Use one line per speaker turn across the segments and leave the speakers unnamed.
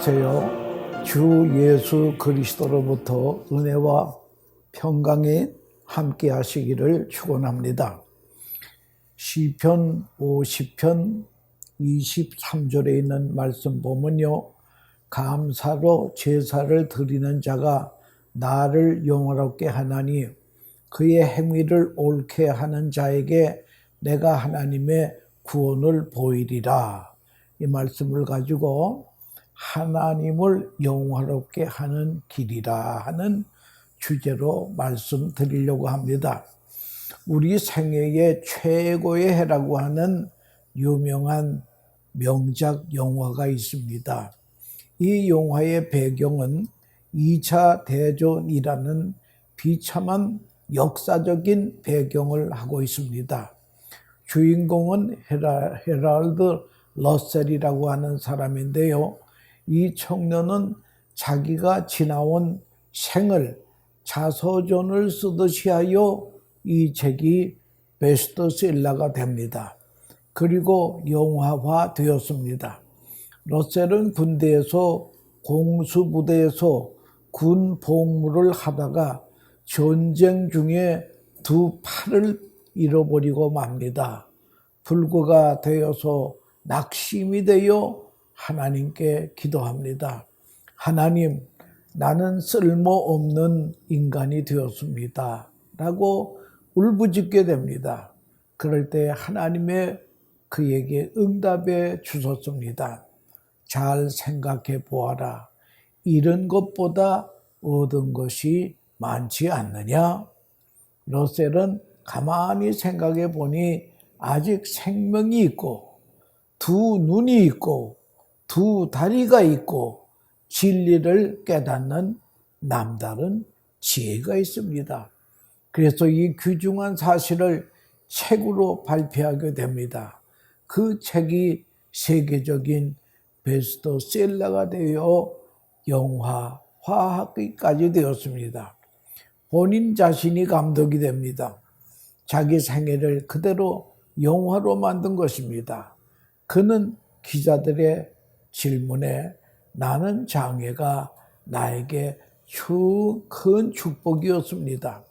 안녕하세요. 주 예수 그리스도로부터 은혜와 평강이 함께 하시기를 축원합니다. 시편 50편 23절에 있는 말씀 보면요, 감사로 제사를 드리는 자가 나를 영화롭게 하나니 그의 행위를 옳게 하는 자에게 내가 하나님의 구원을 보이리라. 이 말씀을 가지고 하나님을 영화롭게 하는 길이라 하는 주제로 말씀드리려고 합니다. 우리 생애의 최고의 해라고 하는 유명한 명작 영화가 있습니다. 이 영화의 배경은 2차 대전이라는 비참한 역사적인 배경을 하고 있습니다. 주인공은 헤럴드 러셀이라고 하는 사람인데요. 이 청년은 자기가 지나온 생을 자서전을 쓰듯이 하여 이 책이 베스트셀러가 됩니다. 그리고 영화화 되었습니다. 러셀은 군대에서 공수부대에서 군 복무를 하다가 전쟁 중에 두 팔을 잃어버리고 맙니다. 불구가 되어서 낙심이 되어 하나님께 기도합니다. 하나님, 나는 쓸모없는 인간이 되었습니다. 라고 울부짖게 됩니다. 그럴 때 하나님의 그에게 응답해 주셨습니다. 잘 생각해 보아라. 잃은 것보다 얻은 것이 많지 않느냐? 러셀은 가만히 생각해 보니 아직 생명이 있고 두 눈이 있고 두 다리가 있고 진리를 깨닫는 남다른 지혜가 있습니다. 그래서 이 귀중한 사실을 책으로 발표하게 됩니다. 그 책이 세계적인 베스트셀러가 되어 영화화하기까지 되었습니다. 본인 자신이 감독이 됩니다. 자기 생애를 그대로 영화로 만든 것입니다. 그는 기자들의 질문에 나는 장애가 나에게 큰 축복이었습니다.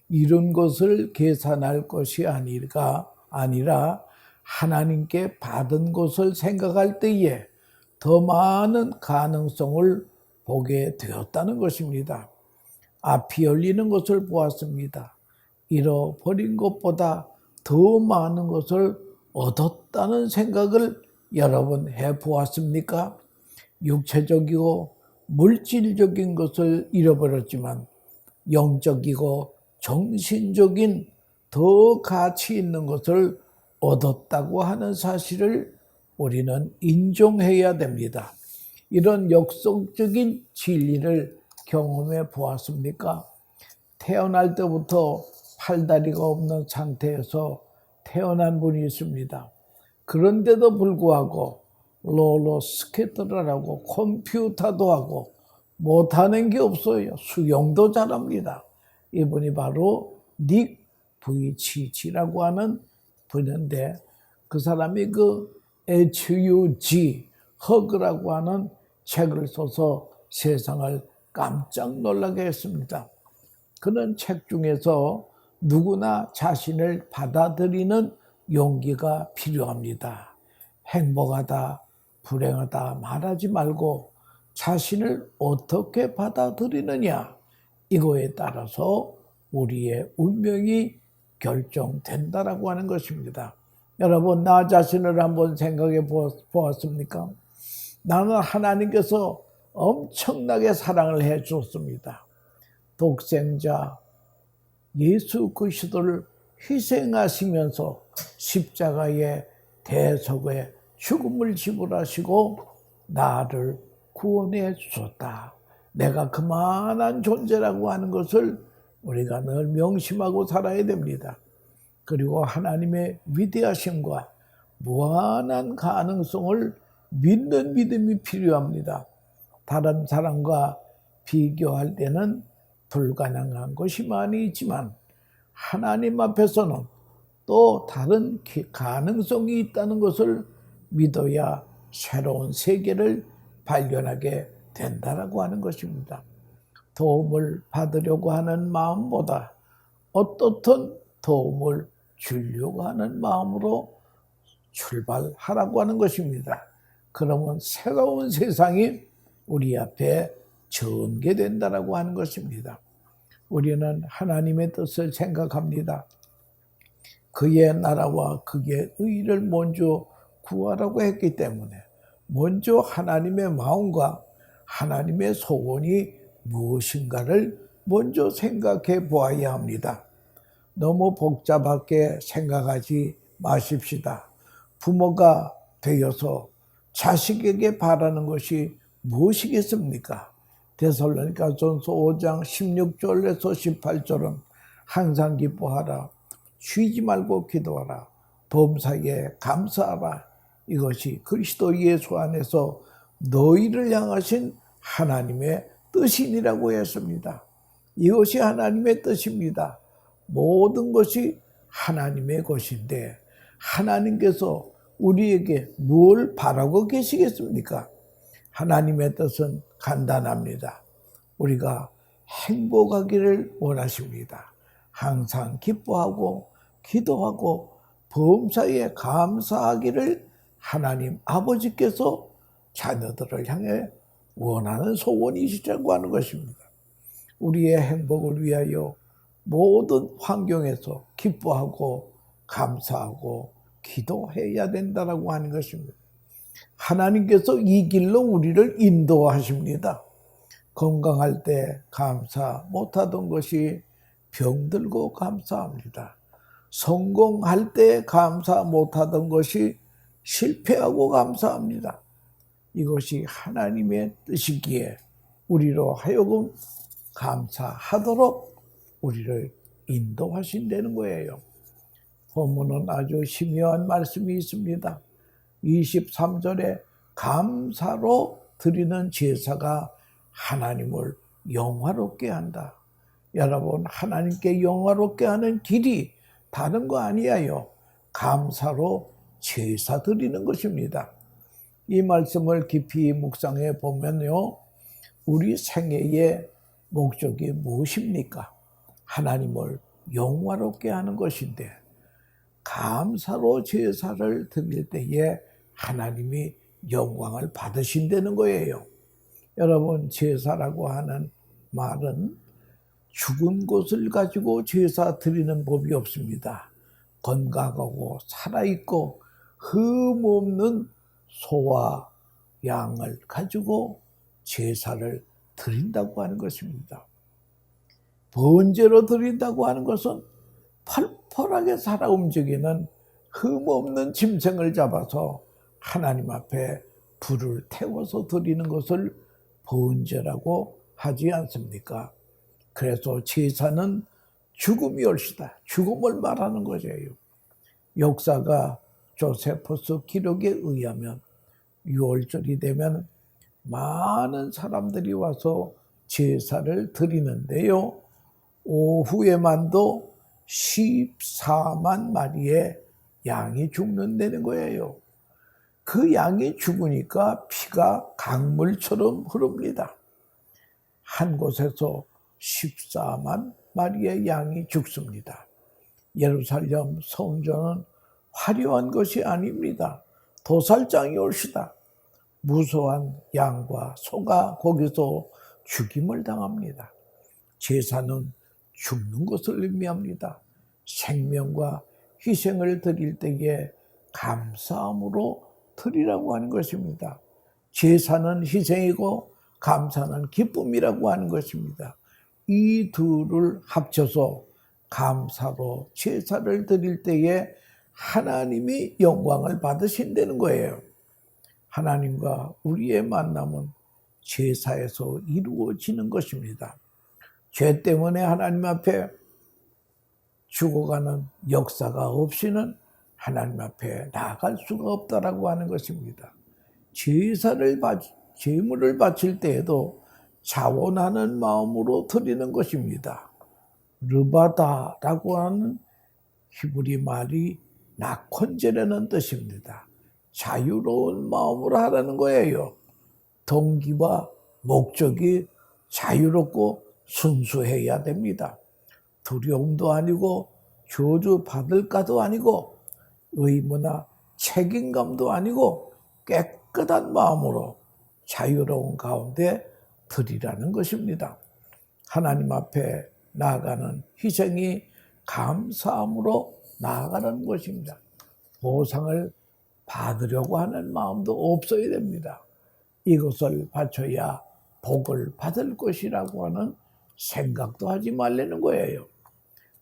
이런 것을 계산할 것이 아니라 하나님께 받은 것을 생각할 때에 더 많은 가능성을 보게 되었다는 것입니다. 앞이 열리는 것을 보았습니다. 잃어버린 것보다 더 많은 것을 얻었다는 생각을 여러분 해보았습니까? 육체적이고 물질적인 것을 잃어버렸지만 영적이고 정신적인 더 가치 있는 것을 얻었다고 하는 사실을 우리는 인정해야 됩니다. 이런 역설적인 진리를 경험해 보았습니까? 태어날 때부터 팔다리가 없는 상태에서 태어난 분이 있습니다. 그런데도 불구하고 롤러스케이트를 하고 컴퓨터도 하고 못하는 게 없어요. 수영도 잘합니다. 이분이 바로 닉 부이치치라고 하는 분인데 그 사람이 그 HUG, 허그라고 하는 책을 써서 세상을 깜짝 놀라게 했습니다. 그런 책 중에서 누구나 자신을 받아들이는 용기가 필요합니다. 행복하다, 불행하다 말하지 말고 자신을 어떻게 받아들이느냐, 이거에 따라서 우리의 운명이 결정된다라고 하는 것입니다. 여러분, 나 자신을 한번 생각해 보았습니까? 나는 하나님께서 엄청나게 사랑을 해 주었습니다. 독생자 예수 그리스도를 희생하시면서 십자가의 대속의 죽음을 지불하시고 나를 구원해 주셨다. 내가 그만한 존재라고 하는 것을 우리가 늘 명심하고 살아야 됩니다. 그리고 하나님의 위대하심과 무한한 가능성을 믿는 믿음이 필요합니다. 다른 사람과 비교할 때는 불가능한 것이 많이 있지만 하나님 앞에서는 또 다른 가능성이 있다는 것을 믿어야 새로운 세계를 발견하게 된다라고 하는 것입니다. 도움을 받으려고 하는 마음보다 어떻든 도움을 주려고 하는 마음으로 출발하라고 하는 것입니다. 그러면 새로운 세상이 우리 앞에 전개된다라고 하는 것입니다. 우리는 하나님의 뜻을 생각합니다. 그의 나라와 그의 의를 먼저 구하라고 했기 때문에 먼저 하나님의 마음과 하나님의 소원이 무엇인가를 먼저 생각해 보아야 합니다. 너무 복잡하게 생각하지 마십시다. 부모가 되어서 자식에게 바라는 것이 무엇이겠습니까? 데살로니가전서 5장 16절에서 18절은 항상 기뻐하라, 쉬지 말고 기도하라, 범사에 감사하라. 이것이 그리스도 예수 안에서 너희를 향하신 하나님의 뜻이니라고 했습니다. 이것이 하나님의 뜻입니다. 모든 것이 하나님의 것인데 하나님께서 우리에게 뭘 바라고 계시겠습니까? 하나님의 뜻은 간단합니다. 우리가 행복하기를 원하십니다. 항상 기뻐하고 기도하고 범사에 감사하기를 하나님 아버지께서 자녀들을 향해 원하는 소원이시라고 하는 것입니다. 우리의 행복을 위하여 모든 환경에서 기뻐하고 감사하고 기도해야 된다라고 하는 것입니다. 하나님께서 이 길로 우리를 인도하십니다. 건강할 때 감사 못하던 것이 병들고 감사합니다. 성공할 때 감사 못하던 것이 실패하고 감사합니다. 이것이 하나님의 뜻이기에 우리로 하여금 감사하도록 우리를 인도하신다는 거예요. 본문은 아주 심오한 말씀이 있습니다. 23절에 감사로 드리는 제사가 하나님을 영화롭게 한다. 여러분, 하나님께 영화롭게 하는 길이 다른 거 아니에요. 감사로 제사 드리는 것입니다. 이 말씀을 깊이 묵상해 보면요, 우리 생애의 목적이 무엇입니까? 하나님을 영화롭게 하는 것인데, 감사로 제사를 드릴 때에 하나님이 영광을 받으신다는 거예요. 여러분, 제사라고 하는 말은 죽은 것을 가지고 제사 드리는 법이 없습니다. 건강하고 살아있고 흠없는 소와 양을 가지고 제사를 드린다고 하는 것입니다. 번제로 드린다고 하는 것은 펄펄하게 살아 움직이는 흠없는 짐승을 잡아서 하나님 앞에 불을 태워서 드리는 것을 번제라고 하지 않습니까? 그래서 제사는 죽음이 옳시다. 죽음을 말하는 것이에요. 역사가 조세포스 기록에 의하면 6월절이 되면 많은 사람들이 와서 제사를 드리는데요. 오후에만도 14만 마리의 양이 죽는다는 거예요. 그 양이 죽으니까 피가 강물처럼 흐릅니다. 한 곳에서 14만 마리의 양이 죽습니다. 예루살렘 성전은 화려한 것이 아닙니다. 도살장이 옳시다. 무수한 양과 소가 거기서 죽임을 당합니다. 제사는 죽는 것을 의미합니다. 생명과 희생을 드릴 때에 감사함으로 드리라고 하는 것입니다. 제사는 희생이고 감사는 기쁨이라고 하는 것입니다. 이 둘을 합쳐서 감사로 제사를 드릴 때에 하나님이 영광을 받으신다는 거예요. 하나님과 우리의 만남은 제사에서 이루어지는 것입니다. 죄 때문에 하나님 앞에 죽어가는 역사가 없이는 하나님 앞에 나아갈 수가 없다라고 하는 것입니다. 제물을 바칠 때에도 자원하는 마음으로 드리는 것입니다. 르바다라고 하는 히브리 말이 낙헌제라는 뜻입니다. 자유로운 마음으로 하라는 거예요. 동기와 목적이 자유롭고 순수해야 됩니다. 두려움도 아니고 저주받을까도 아니고 의무나 책임감도 아니고 깨끗한 마음으로 자유로운 가운데 드리라는 것입니다. 하나님 앞에 나아가는 희생이 감사함으로 나아가는 것입니다. 보상을 받으려고 하는 마음도 없어야 됩니다. 이것을 바쳐야 복을 받을 것이라고 하는 생각도 하지 말라는 거예요.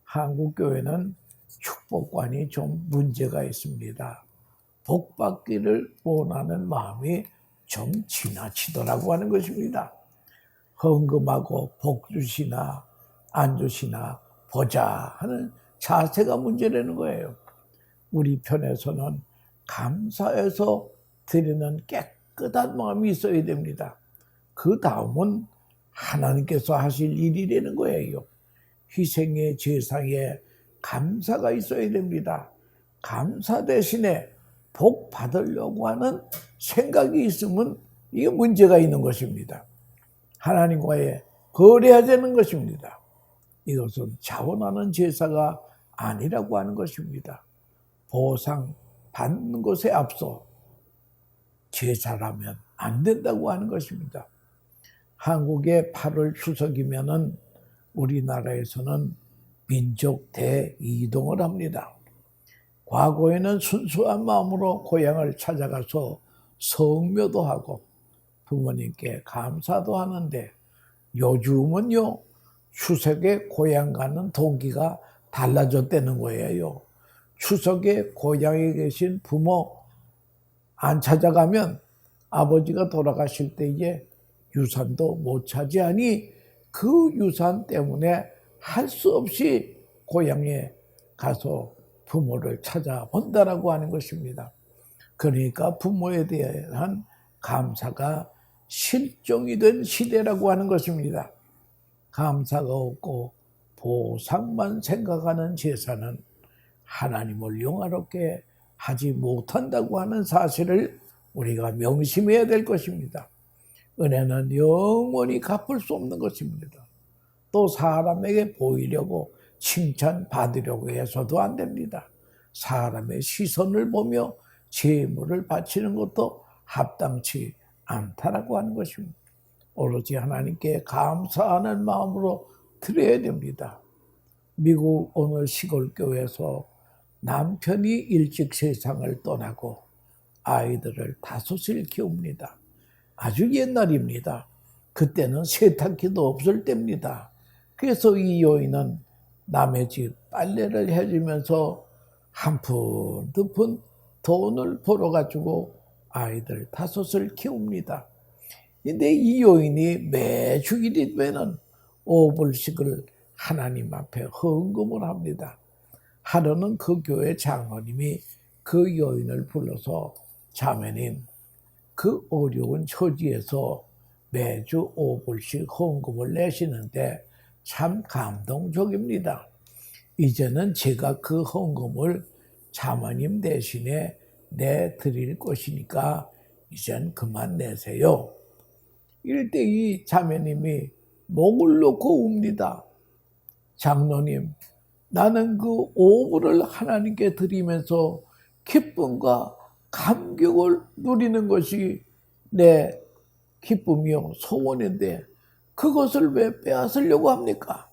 한국 교회는 축복관이 좀 문제가 있습니다. 복 받기를 원하는 마음이 좀 지나치더라고 하는 것입니다. 헌금하고 복 주시나 안 주시나 보자 하는 자세가 문제라는 거예요. 우리 편에서는 감사해서 드리는 깨끗한 마음이 있어야 됩니다. 그 다음은 하나님께서 하실 일이라는 거예요. 희생의 제사에 감사가 있어야 됩니다. 감사 대신에 복 받으려고 하는 생각이 있으면 이게 문제가 있는 것입니다. 하나님과의 거래해야 되는 것입니다. 이것은 자원하는 제사가 아니라고 하는 것입니다. 보상 받는 것에 앞서 제사라면 안 된다고 하는 것입니다. 한국의 8월 추석이면은 우리나라에서는 민족 대이동을 합니다. 과거에는 순수한 마음으로 고향을 찾아가서 성묘도 하고 부모님께 감사도 하는데 요즘은요, 추석에 고향 가는 동기가 달라졌다는 거예요. 추석에 고향에 계신 부모 안 찾아가면 아버지가 돌아가실 때에 유산도 못 차지하니 그 유산 때문에 할 수 없이 고향에 가서 부모를 찾아본다라고 하는 것입니다. 그러니까 부모에 대한 감사가 실종이 된 시대라고 하는 것입니다. 감사가 없고 보상만 생각하는 제사는 하나님을 영화롭게 하지 못한다고 하는 사실을 우리가 명심해야 될 것입니다. 은혜는 영원히 갚을 수 없는 것입니다. 또 사람에게 보이려고 칭찬받으려고 해서도 안 됩니다. 사람의 시선을 보며 제물을 바치는 것도 합당치 않다라고 하는 것입니다. 오로지 하나님께 감사하는 마음으로 드려야 됩니다. 미국 어느 시골교회에서 남편이 일찍 세상을 떠나고 아이들을 5을 키웁니다. 아주 옛날입니다. 그때는 세탁기도 없을 때입니다. 그래서 이 여인은 남의 집 빨래를 해주면서 한 푼, 2푼 돈을 벌어가지고 아이들 5을 키웁니다. 근데 이 여인이 매주일이 되면 5불씩을 하나님 앞에 헌금을 합니다. 하루는 그 교회 장로님이 그 여인을 불러서 자매님, 그 어려운 처지에서 매주 5불씩 헌금을 내시는데 참 감동적입니다. 이제는 제가 그 헌금을 자매님 대신에 내드릴 것이니까 이젠 그만 내세요. 이럴 때 이 자매님이 목을 놓고 웁니다. 장로님, 나는 그 5불을 하나님께 드리면서 기쁨과 감격을 누리는 것이 내 기쁨이요 소원인데 그것을 왜 빼앗으려고 합니까?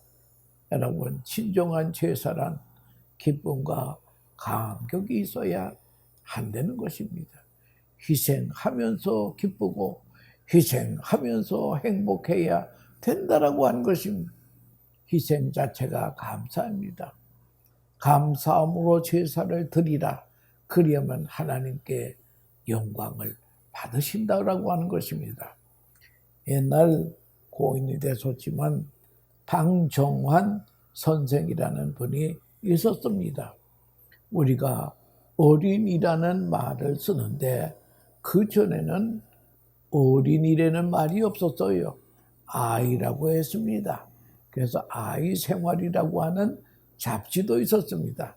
여러분, 진정한 제사란 기쁨과 감격이 있어야 한다는 것입니다. 희생하면서 기쁘고 희생하면서 행복해야 된다라고 하는 것입니다. 희생 자체가 감사입니다. 감사함으로 제사를 드리라. 그리하면 하나님께 영광을 받으신다라고 하는 것입니다. 옛날 고인이 되셨지만 방정환 선생이라는 분이 있었습니다. 우리가 어린이라는 말을 쓰는데 그전에는 어린이라는 말이 없었어요. 아이라고 했습니다. 그래서 아이 생활이라고 하는 잡지도 있었습니다.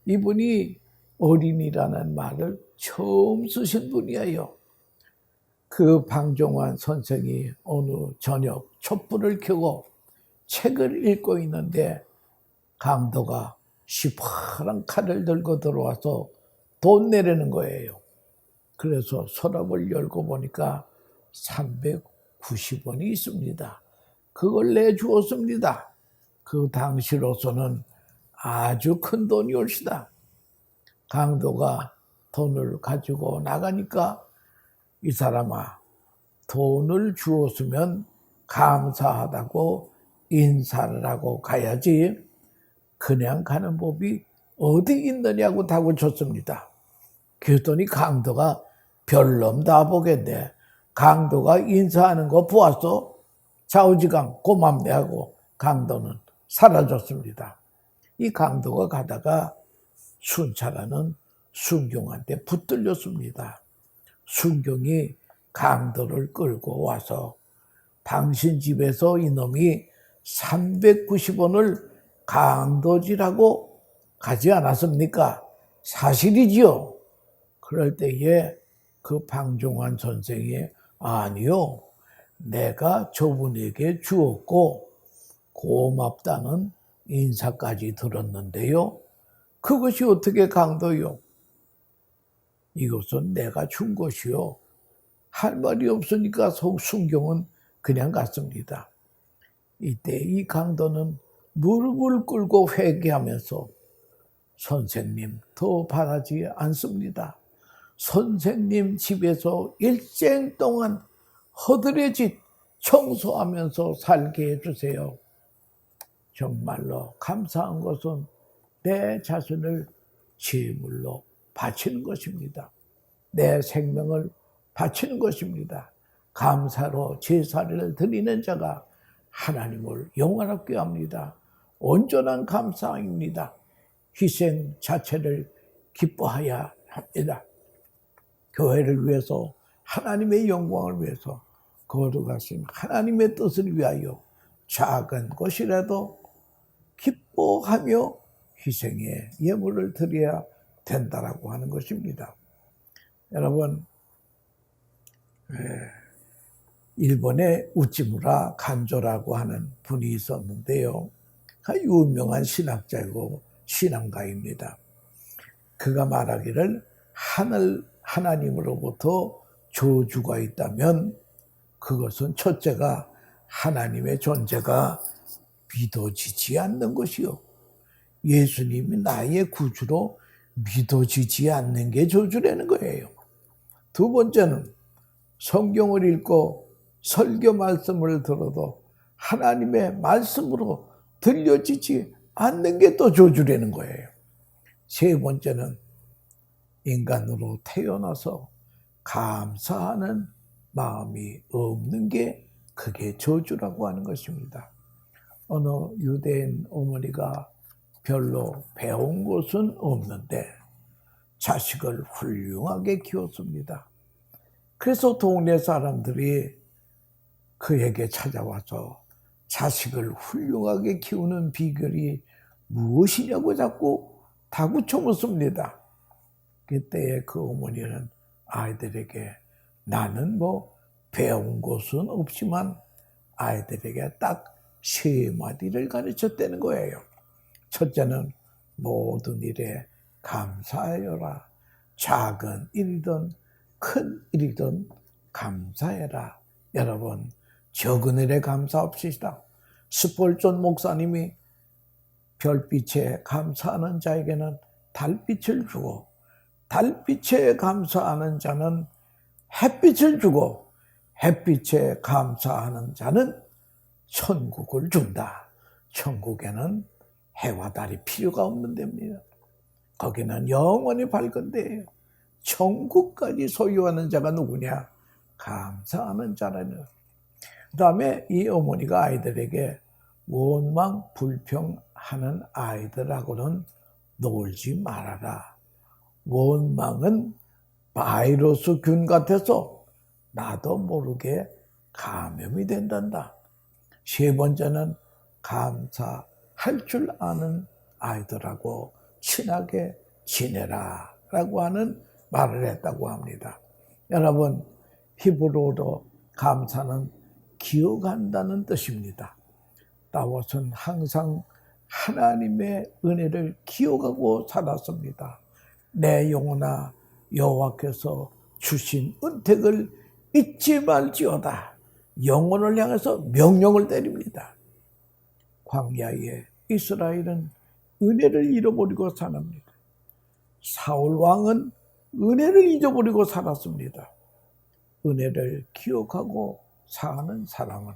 이분이 어린이라는 말을 처음 쓰신 분이에요. 그 방종환 선생이 어느 저녁 촛불을 켜고 책을 읽고 있는데 강도가 시퍼런 칼을 들고 들어와서 돈 내려는 거예요. 그래서 서랍을 열고 보니까 390원이 있습니다. 그걸 내주었습니다. 그 당시로서는 아주 큰 돈이 올시다. 강도가 돈을 가지고 나가니까 이 사람아, 돈을 주었으면 감사하다고 인사를 하고 가야지 그냥 가는 법이 어디 있느냐고 답을 줬습니다. 그랬더니 강도가 별놈 다 보겠네. 강도가 인사하는 거 보았어? 좌우지간 고맙네 하고 강도는 사라졌습니다. 이 강도가 가다가 순찰하는 순경한테 붙들렸습니다. 순경이 강도를 끌고 와서 당신 집에서 이놈이 390원을 강도질하고 가지 않았습니까? 사실이지요. 그럴 때에 그 방종환 선생이 아니요. 내가 저분에게 주었고 고맙다는 인사까지 들었는데요. 그것이 어떻게 강도요? 이것은 내가 준 것이요. 할 말이 없으니까 순경은 그냥 갔습니다. 이때 이 강도는 무릎을 꿇고 회개하면서 선생님 더 바라지 않습니다. 선생님 집에서 일생 동안 허드레짓 청소하면서 살게 해주세요. 정말로 감사한 것은 내 자신을 제물로 바치는 것입니다. 내 생명을 바치는 것입니다. 감사로 제사를 드리는 자가 하나님을 영원하게 합니다. 온전한 감사입니다. 희생 자체를 기뻐해야 합니다. 교회를 위해서 하나님의 영광을 위해서 거룩하신 하나님의 뜻을 위하여 작은 것이라도 기뻐하며 희생의 예물을 드려야 된다라고 하는 것입니다. 여러분, 일본의 우찌무라 간조라고 하는 분이 있었는데요. 유명한 신학자이고 신앙가입니다. 그가 말하기를 하나님으로부터 저주가 있다면 그것은 첫째가 하나님의 존재가 믿어지지 않는 것이요. 예수님이 나의 구주로 믿어지지 않는 게 저주라는 거예요. 두 번째는 성경을 읽고 설교 말씀을 들어도 하나님의 말씀으로 들려지지 않는 게 또 저주라는 거예요. 세 번째는 인간으로 태어나서 감사하는 마음이 없는 게 그게 저주라고 하는 것입니다. 어느 유대인 어머니가 별로 배운 것은 없는데 자식을 훌륭하게 키웠습니다. 그래서 동네 사람들이 그에게 찾아와서 자식을 훌륭하게 키우는 비결이 무엇이냐고 자꾸 다구쳐 묻습니다. 그때 그 어머니는 아이들에게 나는 배운 것은 없지만 아이들에게 딱 세 마디를 가르쳤다는 거예요. 첫째는 모든 일에 감사하여라. 작은 일이든 큰 일이든 감사해라. 여러분, 적은 일에 감사합시다. 스폴전 목사님이 별빛에 감사하는 자에게는 달빛을 주고 달빛에 감사하는 자는 햇빛을 주고 햇빛에 감사하는 자는 천국을 준다. 천국에는 해와 달이 필요가 없는 데입니다. 거기는 영원히 밝은 데예요. 천국까지 소유하는 자가 누구냐? 감사하는 자라는. 그 다음에 이 어머니가 아이들에게 원망 불평하는 아이들하고는 놀지 말아라. 원망은 바이러스 균 같아서 나도 모르게 감염이 된단다. 세 번째는 감사할 줄 아는 아이들하고 친하게 지내라 라고 하는 말을 했다고 합니다. 여러분, 히브리어로 감사는 기억한다는 뜻입니다. 다윗은 항상 하나님의 은혜를 기억하고 살았습니다. 내 영혼아 여호와께서 주신 은택을 잊지 말지어다. 영혼을 향해서 명령을 내립니다. 광야에 이스라엘은 은혜를 잃어버리고 살았습니다. 사울 왕은 은혜를 잊어버리고 살았습니다. 은혜를 기억하고 사는 사람은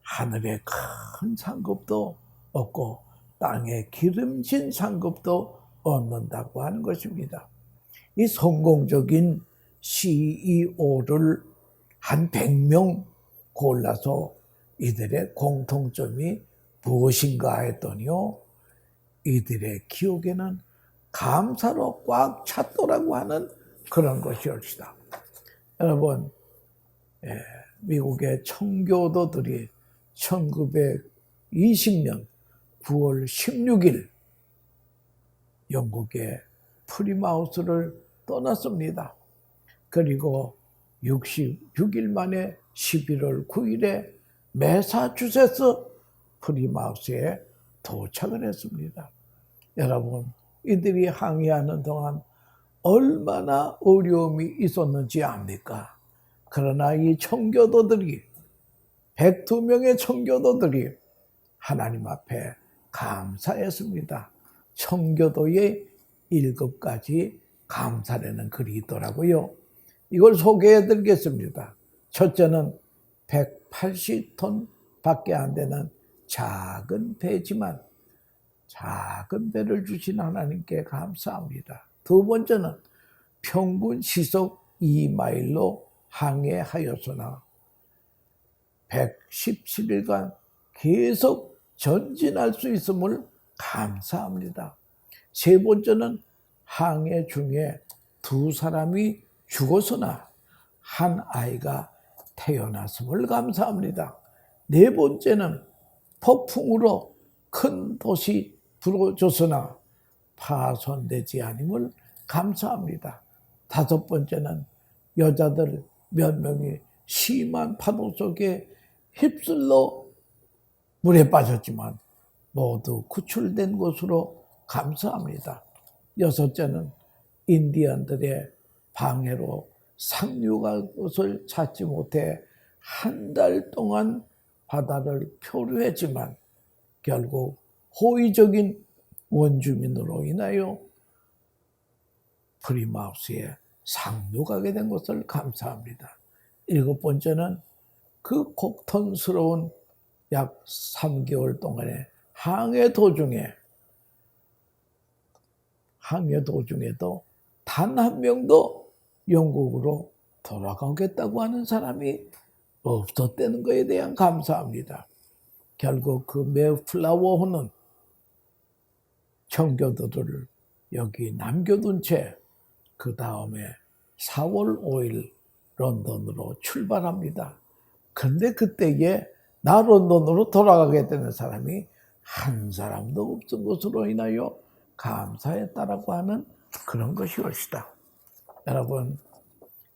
하늘의 큰 상급도 얻고 땅에 기름진 상급도 얻는다고 하는 것입니다. 이 성공적인 CEO를 한 100명 골라서 이들의 공통점이 무엇인가 했더니요, 이들의 기억에는 감사로 꽉 찼더라고 하는 그런 것이었습니다. 여러분, 미국의 청교도들이 1920년 9월 16일 영국의 프리마우스를 떠났습니다. 그리고 66일 만에 11월 9일에 매사추세츠 프리마우스에 도착을 했습니다. 여러분, 이들이 항해하는 동안 얼마나 어려움이 있었는지 압니까? 그러나 이 청교도들이 102명의 청교도들이 하나님 앞에 감사했습니다. 청교도의 7가지 감사라는 글이 있더라고요. 이걸 소개해 드리겠습니다. 첫째는 180톤 밖에 안 되는 작은 배지만 작은 배를 주신 하나님께 감사합니다. 두 번째는 평균 시속 2마일로 항해하였으나 117일간 계속 전진할 수 있음을 감사합니다. 세 번째는 항해 중에 2사람이 죽었으나 한 아이가 태어났음을 감사합니다. 네 번째는 폭풍으로 큰 도시 부러졌으나 파손되지 않음을 감사합니다. 다섯 번째는 여자들 몇 명이 심한 파도 속에 휩쓸려 물에 빠졌지만 모두 구출된 것으로 감사합니다. 여섯째는 인디언들의 방해로 상륙할 곳을 찾지 못해 한 달 동안 바다를 표류했지만 결국 호의적인 원주민으로 인하여 프리마우스에 상륙하게 된 것을 감사합니다. 일곱 번째는 그 고통스러운 약 3개월 동안의 항해 도중에도 단 한 명도 영국으로 돌아가겠다고 하는 사람이 없었다는 것에 대한 감사합니다. 결국 그 메플라워호는 청교도들을 여기 남겨둔 채 그 다음에 4월 5일 런던으로 출발합니다. 그런데 그때에 나 런던으로 돌아가게 되는 사람이 한 사람도 없은 것으로 인하여 감사했다라고 하는 그런 것이었다. 여러분,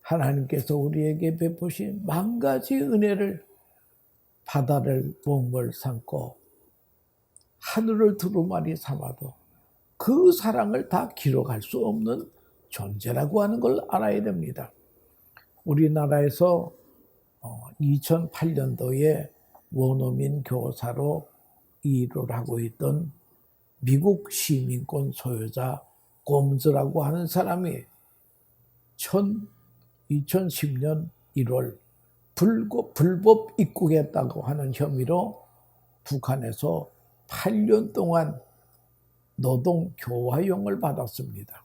하나님께서 우리에게 베푸신 만 가지 은혜를 바다를 몸을 삼고 하늘을 두루마리 삼아도 그 사랑을 다 기록할 수 없는 존재라고 하는 걸 알아야 됩니다. 우리나라에서 2008년도에 원어민 교사로 일을 하고 있던 미국 시민권 소유자 곰즈라고 하는 사람이 2010년 1월 불법 입국했다고 하는 혐의로 북한에서 8년 동안 노동 교화용을 받았습니다.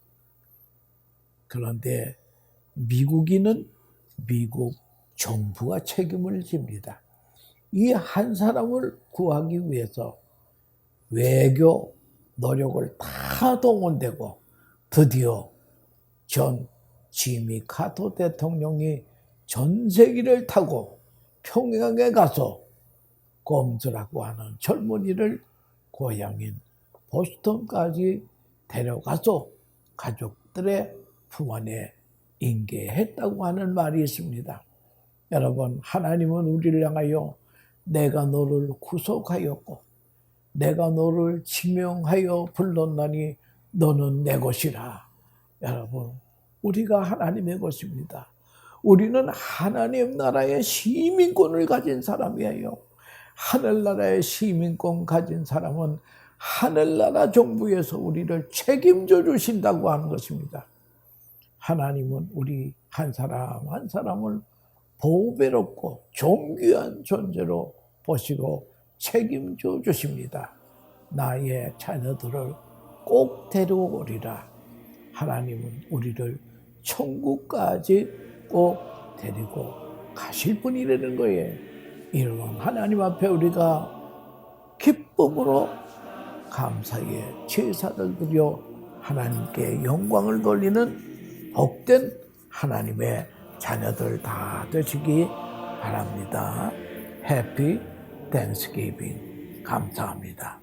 그런데 미국인은 미국 정부가 책임을 집니다. 이 한 사람을 구하기 위해서 외교 노력을 다 동원되고 드디어 전 지미 카터 대통령이 전세기를 타고 평양에 가서 곰즈라고 하는 젊은이를 고향인 보스턴까지 데려가서 가족들의 품 안에 인계했다고 하는 말이 있습니다. 여러분, 하나님은 우리를 향하여 내가 너를 구속하였고 내가 너를 지명하여 불렀나니 너는 내 것이라. 여러분, 우리가 하나님의 것입니다. 우리는 하나님 나라의 시민권을 가진 사람이에요. 하늘나라의 시민권 가진 사람은 하늘나라 정부에서 우리를 책임져 주신다고 하는 것입니다. 하나님은 우리 한 사람 한 사람을 보배롭고 존귀한 존재로 보시고 책임져 주십니다. 나의 자녀들을 꼭 데려오리라. 하나님은 우리를 천국까지 꼭 데리고 가실 분이라는 거예요. 이런 하나님 앞에 우리가 기쁨으로 감사의 제사를 드려 하나님께 영광을 돌리는 복된 하나님의 자녀들 다 되시기 바랍니다. 해피 땡스기빙. 감사합니다.